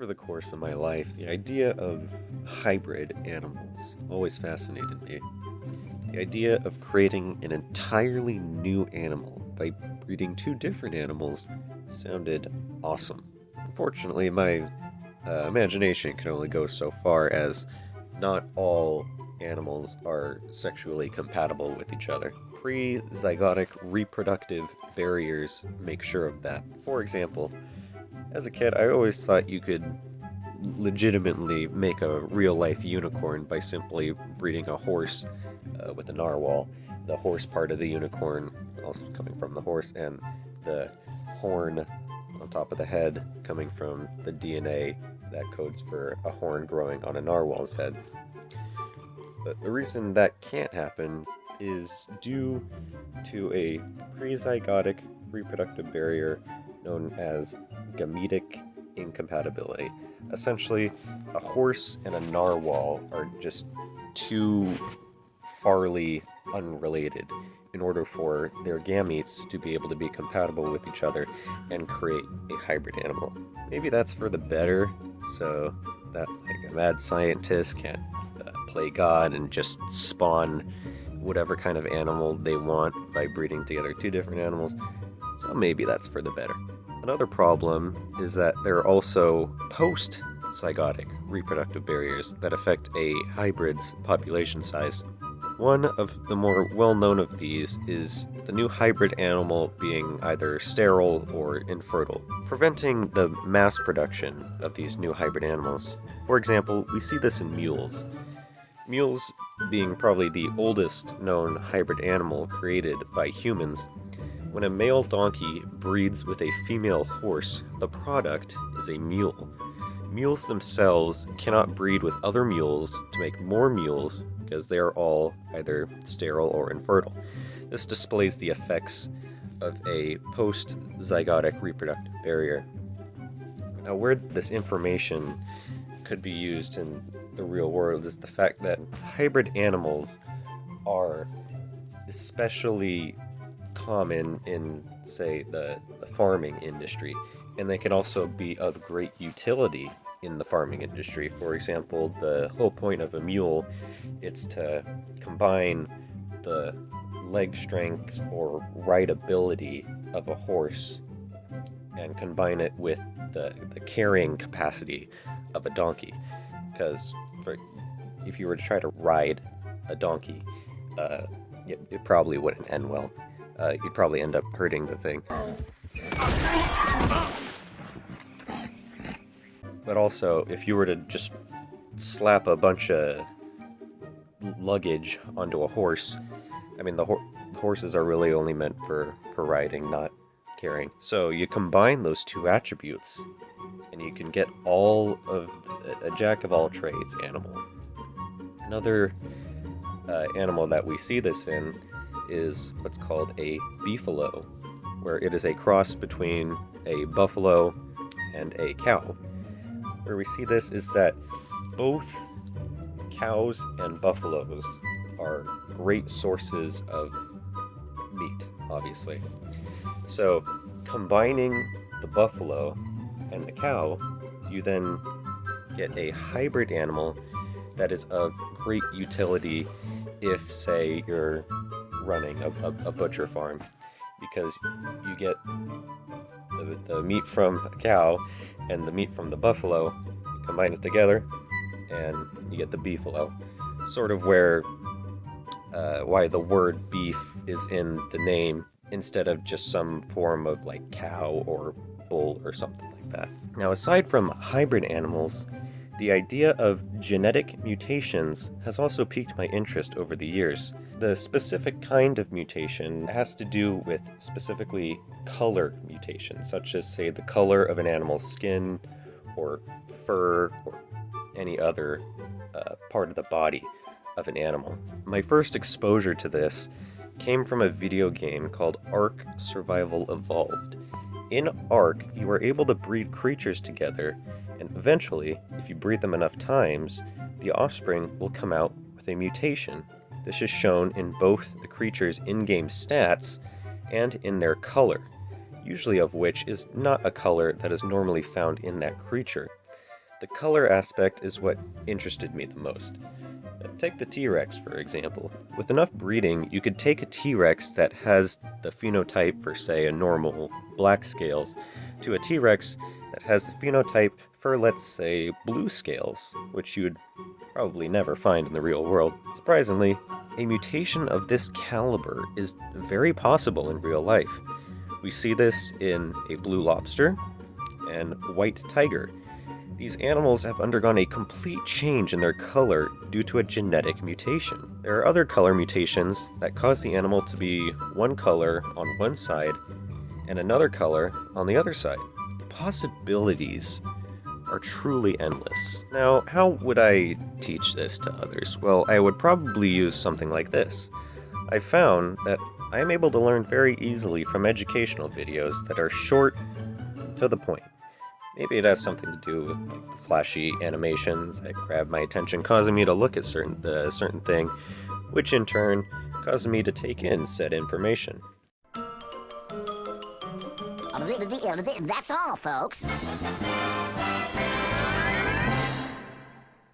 Over the course of my life, the idea of hybrid animals always fascinated me. The idea of creating an entirely new animal by breeding two different animals sounded awesome. Unfortunately, my imagination can only go so far, as not all animals are sexually compatible with each other. Pre-zygotic reproductive barriers make sure of that. For example, as a kid, I always thought you could legitimately make a real-life unicorn by simply breeding a horse with a narwhal. The horse part of the unicorn also coming from the horse, and the horn on top of the head coming from the DNA that codes for a horn growing on a narwhal's head. But the reason that can't happen is due to a prezygotic reproductive barrier known as Gametic Incompatibility. Essentially, a horse and a narwhal are just too farly unrelated in order for their gametes to be able to be compatible with each other and create a hybrid animal. Maybe that's for the better, so that a mad scientist can't play God and just spawn whatever kind of animal they want by breeding together two different animals. So maybe that's for the better. Another problem is that there are also post-zygotic reproductive barriers that affect a hybrid's population size. One of the more well-known of these is the new hybrid animal being either sterile or infertile, preventing the mass production of these new hybrid animals. For example, we see this in mules. Mules being probably the oldest known hybrid animal created by humans. When a male donkey breeds with a female horse, the product is a mule. Mules themselves cannot breed with other mules to make more mules because they are all either sterile or infertile. This displays the effects of a post-zygotic reproductive barrier. Now, where this information could be used in the real world is the fact that hybrid animals are especially common in, say, the farming industry, and they can also be of great utility in the farming industry. For example, the whole point of a mule is to combine the leg strength or rideability of a horse and combine it with the carrying capacity of a donkey. Because if you were to try to ride a donkey, it probably wouldn't end well. You'd probably end up hurting the thing. But also, if you were to just slap a bunch of luggage onto a horse, I mean, the horses are really only meant for riding, not carrying. So you combine those two attributes, and you can get all of a jack of all trades animal. Another animal that we see this in is what's called a beefalo, where it is a cross between a buffalo and a cow. Where we see this is that both cows and buffaloes are great sources of meat, obviously. So combining the buffalo and the cow, you then get a hybrid animal that is of great utility if, say, you're running a butcher farm, because you get the meat from a cow and the meat from the buffalo, you combine it together, and you get the beefalo. Sort of why the word beef is in the name instead of just some form of like cow or bull or something like that. Now, aside from hybrid animals, the idea of genetic mutations has also piqued my interest over the years. The specific kind of mutation has to do with specifically color mutations, such as, say, the color of an animal's skin or fur or any other part of the body of an animal. My first exposure to this came from a video game called Ark Survival Evolved. In Ark, you are able to breed creatures together, and eventually, if you breed them enough times, the offspring will come out with a mutation. This is shown in both the creature's in-game stats and in their color, usually of which is not a color that is normally found in that creature. The color aspect is what interested me the most. Take the T-Rex, for example. With enough breeding, you could take a T-Rex that has the phenotype for, say, a normal black scales, to a T-Rex that has the phenotype for, let's say, blue scales, which you would probably never find in the real world. Surprisingly, a mutation of this caliber is very possible in real life. We see this in a blue lobster and white tiger. These animals have undergone a complete change in their color due to a genetic mutation. There are other color mutations that cause the animal to be one color on one side and another color on the other side. The possibilities are truly endless. Now, how would I teach this to others? Well, I would probably use something like this. I found that I am able to learn very easily from educational videos that are short to the point. Maybe it has something to do with the flashy animations that grab my attention, causing me to look at certain thing, which in turn causes me to take in said information. That's all, folks.